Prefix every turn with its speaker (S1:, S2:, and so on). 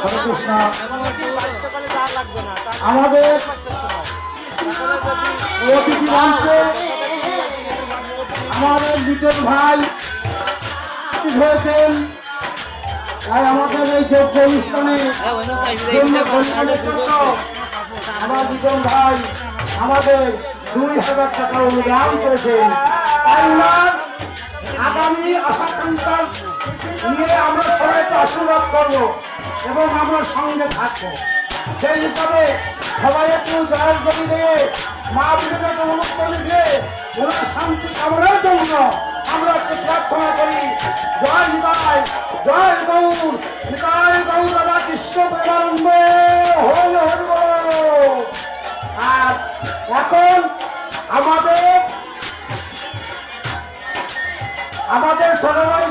S1: হরে কৃষ্ণ। আমাদের অতিথি মঞ্চে আমাদের লিটন ভাই হয়েছেন, তাই আমাদের এই যোগ্য অনুষ্ঠানে আমার লিটন ভাই আমাদের 2000 টাকা অনুদান করেছেন। তাই আগামী আশাকাঙ্ক্ষা নিয়ে আমরা সবাইকে আশীর্বাদ করবো এবং আমরা সঙ্গে থাকবো। সেই হিসাবে সবাই একটু জয়ের জমি দিয়ে মা বিবেকাকে অনুপ্রাণ দিয়ে ওনার শান্তি কামনার জন্য আমরা একটু প্রার্থনা করি। জয় নিতাই, জয় গৌর নিতাই গৌর রাধা কৃষ্ণ প্রেমানন্দ হরি হরি বল। আর এখন আমাদের সবাই